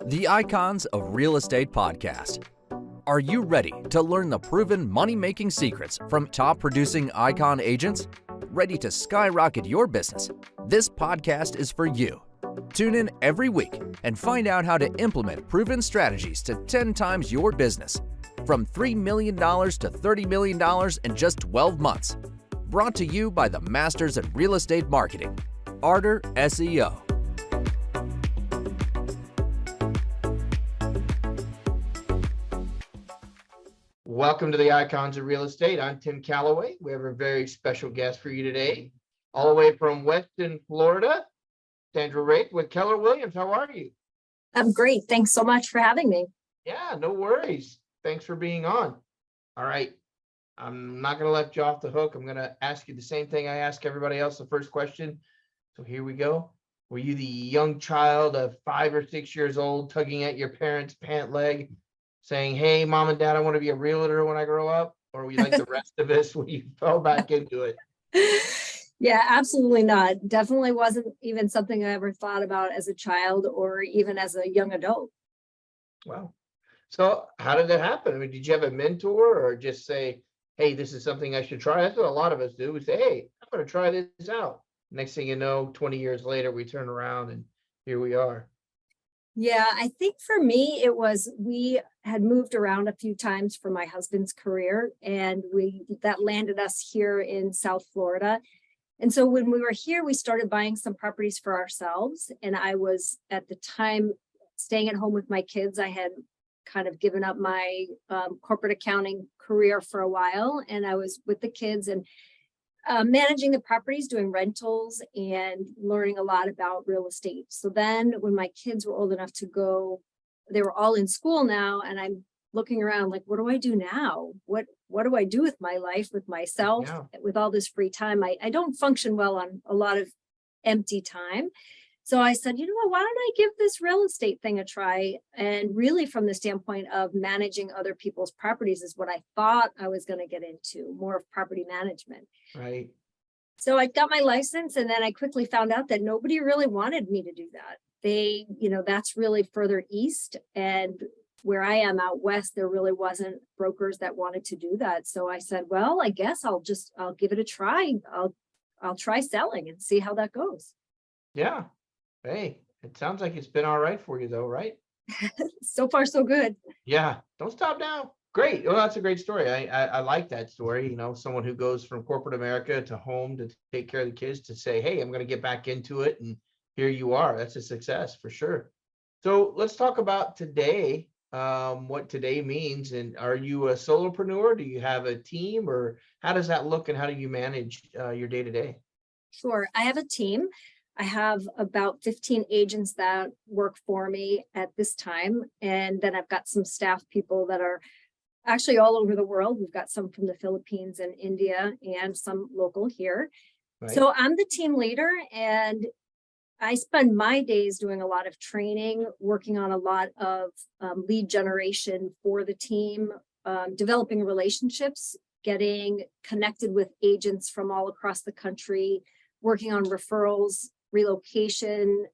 The Icons of Real Estate Podcast. Are you ready to learn the proven money-making secrets from top-producing icon agents? Ready to skyrocket your business? This podcast is for you. Tune in every week and find out how to implement proven strategies to 10 times your business. From $3 million to $30 million in just 12 months. Brought to you by the Masters in Real Estate Marketing, Ardor SEO. Welcome to the Icons of Real Estate. I'm Tim Calloway. We have a very special guest for you today, all the way from Weston, Florida, Sandra Rathe with Keller Williams. How are you? I'm great. Thanks so much for having me. Yeah, no worries. Thanks for being on. All right. I'm not going to let you off the hook. I'm going to ask you the same thing I ask everybody else. The first question. So here we go. Were you the young child of 5 or 6 years old tugging at your parents' pant leg, saying, hey, mom and dad, I want to be a realtor when I grow up? Or were you like the rest of us when you fell back into it? Yeah, absolutely not. Definitely wasn't even something I ever thought about as a child or even as a young adult. Wow. So how did that happen? I mean, did you have a mentor or just say, hey, this is something I should try? That's what a lot of us do. We say, hey, I'm going to try this out. Next thing you know, 20 years later, we turn around and here we are. Yeah, I think for me, it was we had moved around a few times for my husband's career, and that landed us here in South Florida. And so when we were here, we started buying some properties for ourselves. And I was at the time staying at home with my kids. I had kind of given up my corporate accounting career for a while, and I was with the kids and managing the properties, doing rentals and learning a lot about real estate. So then when my kids were old enough to go, they were all in school now, and I'm looking around like, what do I do now? What do I do with my life, with myself, with all this free time? I don't function well on a lot of empty time. So I said, you know what, why don't I give this real estate thing a try? And really from the standpoint of managing other people's properties is what I thought I was going to get into, more of property management. Right. So I got my license, and then I quickly found out that nobody really wanted me to do that. They, that's really further east, and where I am out west, there really wasn't brokers that wanted to do that. So I said, well, I guess I'll give it a try. I'll try selling and see how that goes. Yeah. Hey, it sounds like it's been all right for you though, right? So far, so good. Yeah. Don't stop now. Great. Well, that's a great story. I like that story. Someone who goes from corporate America to home to take care of the kids to say, hey, I'm going to get back into it. And here you are. That's a success for sure. So let's talk about today, what today means. And are you a solopreneur? Do you have a team, or how does that look, and how do you manage your day to day? Sure. I have a team. I have about 15 agents that work for me at this time. And then I've got some staff people that are actually all over the world. We've got some from the Philippines and India and some local here. Right. So I'm the team leader, and I spend my days doing a lot of training, working on a lot of lead generation for the team, developing relationships, getting connected with agents from all across the country, working on referrals, relocation,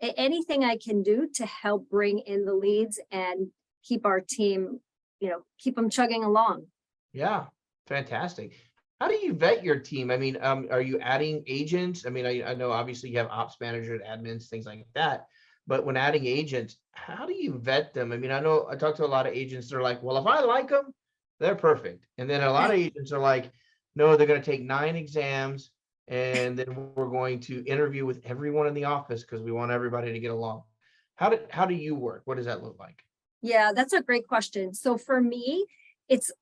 anything I can do to help bring in the leads and keep our team, keep them chugging along. Yeah, fantastic. How do you vet your team? I mean, are you adding agents? I mean, I know obviously you have ops managers, admins, things like that. But when adding agents, how do you vet them? I mean, I know I talk to a lot of agents. They're like, well, if I like them, they're perfect. And then a lot of agents are like, no, they're going to take 9 exams. And then we're going to interview with everyone in the office because we want everybody to get along. How do you work? What does that look like? Yeah, that's a great question. So for me, it's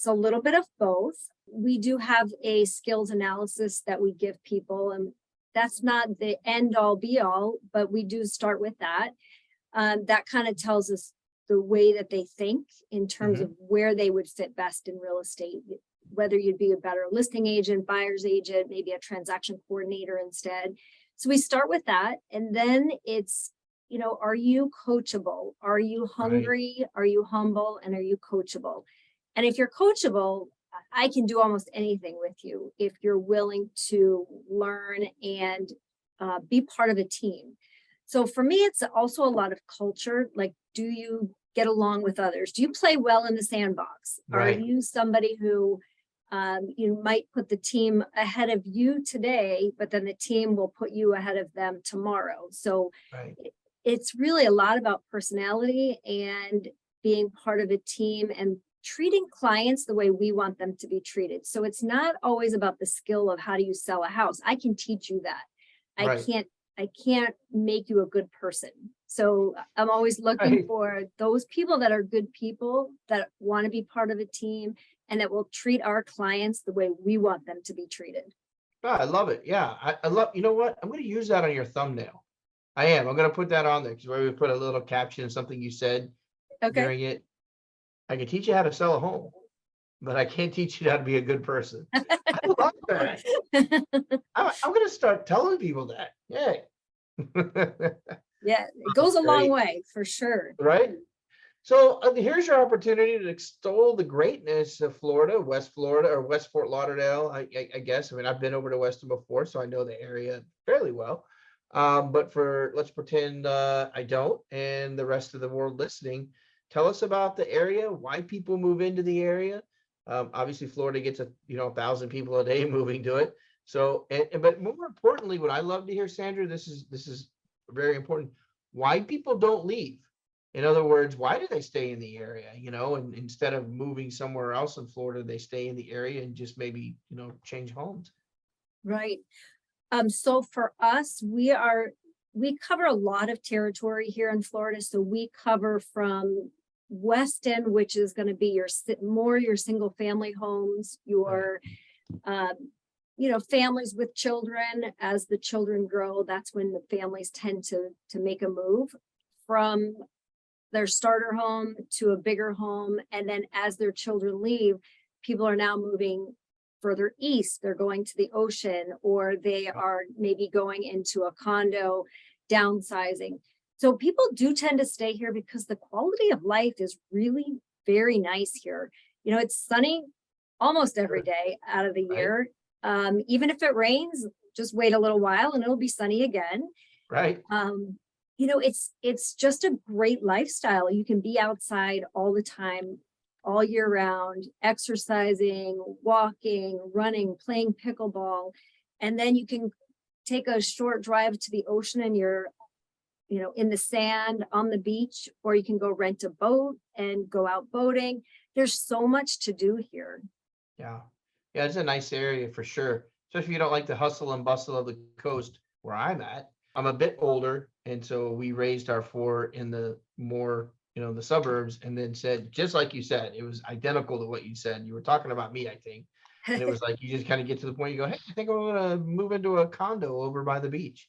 a little bit of both. We do have a skills analysis that we give people, and that's not the end all be all, but we do start with that. That kind of tells us the way that they think in terms of where they would fit best in real estate, whether you'd be a better listing agent, buyer's agent, maybe a transaction coordinator instead. So we start with that. And then it's, are you coachable? Are you hungry? Right. Are you humble? And are you coachable? And if you're coachable, I can do almost anything with you if you're willing to learn and be part of a team. So for me, it's also a lot of culture. Like, do you get along with others? Do you play well in the sandbox? Are Right. you somebody who you might put the team ahead of you today, but then the team will put you ahead of them tomorrow? So Right. it's really a lot about personality and being part of a team and treating clients the way we want them to be treated. So it's not always about the skill of how do you sell a house. I can teach you that. I Right. can't make you a good person. So I'm always looking Right. for those people that are good people that want to be part of a team and that will treat our clients the way we want them to be treated. Oh, I love it. Yeah. I love, you know what? I'm going to use that on your thumbnail. I am. I'm going to put that on there because where we put a little caption, something you said Okay. during it. I can teach you how to sell a home, but I can't teach you how to be a good person. I love that. I'm going to start telling people that. Yeah. Yeah, it That's goes a long great. way for sure. Right. So here's your opportunity to extol the greatness of Florida, West Florida, or West Fort Lauderdale. I guess. I mean, I've been over to Weston before, so I know the area fairly well. But let's pretend I don't, and the rest of the world listening, tell us about the area, why people move into the area. Obviously, Florida gets 1,000 people a day moving to it. So, but more importantly, what I love to hear, Sandra, this is very important. Why people don't leave. In other words, why do they stay in the area? And instead of moving somewhere else in Florida, they stay in the area and just maybe, change homes. Right. So for us, we cover a lot of territory here in Florida. So we cover from West End, which is going to be your single family homes, your families with children. As the children grow, that's when the families tend to make a move from their starter home to a bigger home. And then as their children leave, people are now moving further east. They're going to the ocean, or they are maybe going into a condo, downsizing. So people do tend to stay here because the quality of life is really very nice here. It's sunny almost every day out of the year. Even if it rains, just wait a little while and it'll be sunny again. Right. It's just a great lifestyle. You can be outside all the time, all year round, exercising, walking, running, playing pickleball. And then you can take a short drive to the ocean and you're, in the sand on the beach, or you can go rent a boat and go out boating. There's so much to do here. Yeah. Yeah, it's a nice area for sure. Especially if you don't like the hustle and bustle of the coast where I'm at. I'm a bit older, and so we raised our four in the more, the suburbs, and then said, just like you said, it was identical to what you said. You were talking about me, I think. And it was like, you just kind of get to the point, you go, hey, I think I'm going to move into a condo over by the beach.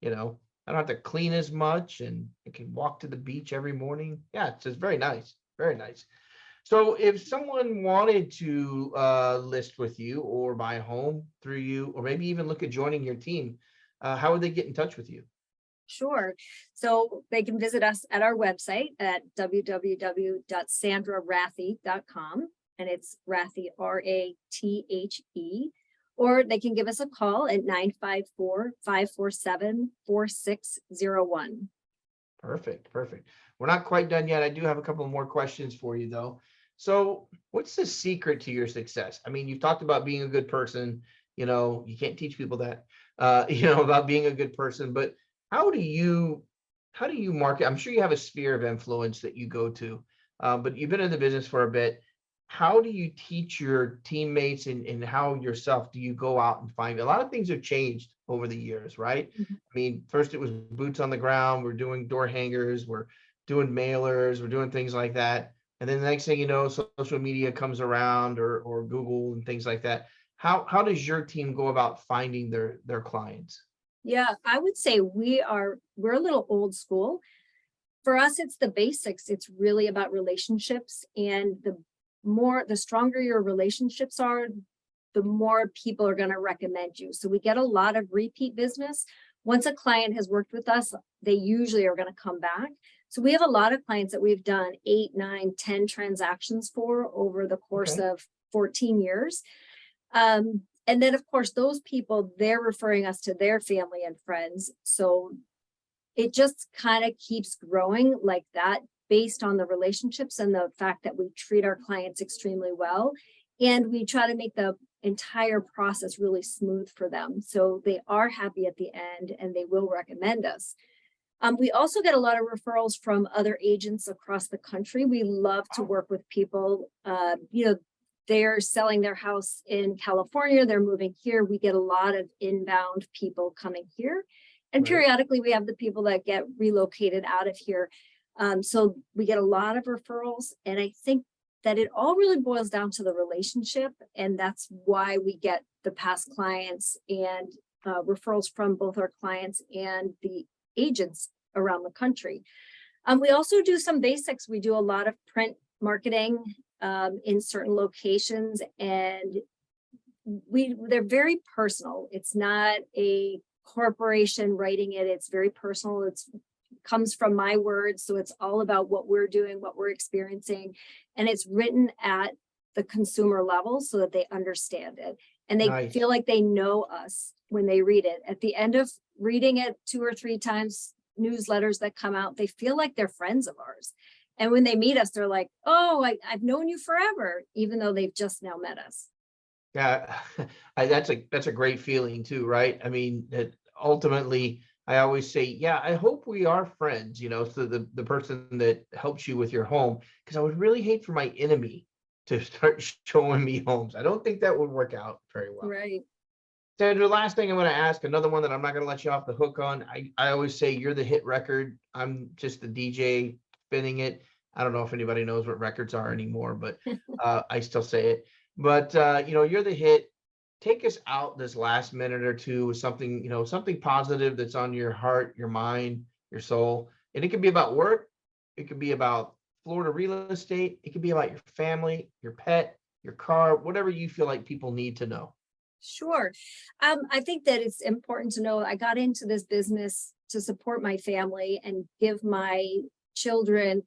I don't have to clean as much and I can walk to the beach every morning. Yeah, it's just very nice. Very nice. So if someone wanted to list with you or buy a home through you, or maybe even look at joining your team, how would they get in touch with you? Sure. So they can visit us at our website at www.sandrarathe.com, and it's Rathe, Rathe, or they can give us a call at 954-547-4601. Perfect. We're not quite done yet. I do have a couple more questions for you, though. So what's the secret to your success? I mean, you've talked about being a good person. You can't teach people that, about being a good person, but how do you market? I'm sure you have a sphere of influence that you go to, but you've been in the business for a bit. How do you teach your teammates and how yourself do you go out and find? A lot of things have changed over the years, right? Mm-hmm. I mean, first it was boots on the ground. We're doing door hangers. We're doing mailers. We're doing things like that. And then the next thing you know, social media comes around, or Google and things like that. How does your team go about finding their clients? Yeah, I would say we're a little old school. For us, it's the basics. It's really about relationships, and the stronger your relationships are, the more people are going to recommend you. So we get a lot of repeat business. Once a client has worked with us, they usually are going to come back. So we have a lot of clients that we've done 8, 9, 10 transactions for over the course of 14 years. And then, of course, those people, they're referring us to their family and friends. So it just kind of keeps growing like that based on the relationships and the fact that we treat our clients extremely well. And we try to make the entire process really smooth for them. So they are happy at the end and they will recommend us. We also get a lot of referrals from other agents across the country. We love to work with people, they're selling their house in California, they're moving here. We get a lot of inbound people coming here. And periodically we have the people that get relocated out of here. So we get a lot of referrals. And I think that it all really boils down to the relationship. And that's why we get the past clients and referrals from both our clients and the agents around the country. We also do some basics. We do a lot of print marketing in certain locations, and they're very personal. It's not a corporation writing it. It's very personal. It's comes from my words. So it's all about what we're doing, what we're experiencing. And it's written at the consumer level so that they understand it. And they feel like they know us when they read it. At the end of reading it 2 or 3 times, newsletters that come out, they feel like they're friends of ours. And when they meet us, they're like, oh, I've known you forever, even though they've just now met us. Yeah, that's a great feeling too, right? I mean, ultimately, I always say, yeah, I hope we are friends, so the person that helps you with your home, because I would really hate for my enemy to start showing me homes. I don't think that would work out very well. Right. Sandra, last thing I'm going to ask, another one that I'm not going to let you off the hook on. I always say you're the hit record. I'm just the DJ spinning it. I don't know if anybody knows what records are anymore, but I still say it. But, you're the hit. Take us out this last minute or two with something, something positive that's on your heart, your mind, your soul. And it could be about work. It could be about Florida real estate. It could be about your family, your pet, your car, whatever you feel like people need to know. Sure. I think that it's important to know I got into this business to support my family and give my children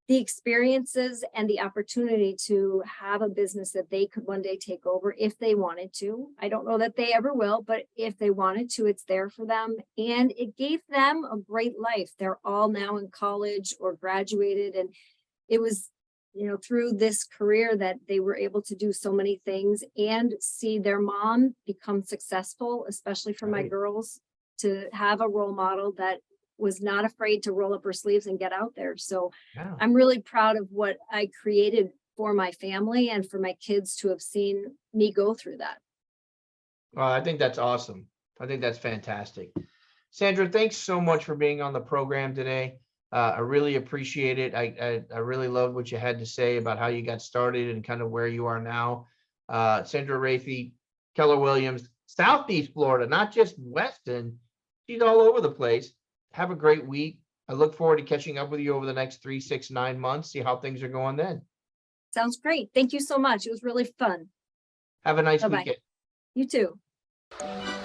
the experiences and the opportunity to have a business that they could one day take over if they wanted to. I don't know that they ever will, but if they wanted to, it's there for them. And it gave them a great life. They're all now in college or graduated. And it was through this career that they were able to do so many things and see their mom become successful, especially for my girls, to have a role model that was not afraid to roll up her sleeves and get out there. So I'm really proud of what I created for my family and for my kids to have seen me go through that. Well, I think that's awesome. I think that's fantastic. Sandra, thanks so much for being on the program today. I really appreciate it. I really love what you had to say about how you got started and kind of where you are now. Sandra Rathe, Keller Williams, Southeast Florida, not just Weston. She's all over the place. Have a great week. I look forward to catching up with you over the next 3, 6, 9 months, see how things are going then. Sounds great. Thank you so much. It was really fun. Have a nice Bye-bye. weekend. You too.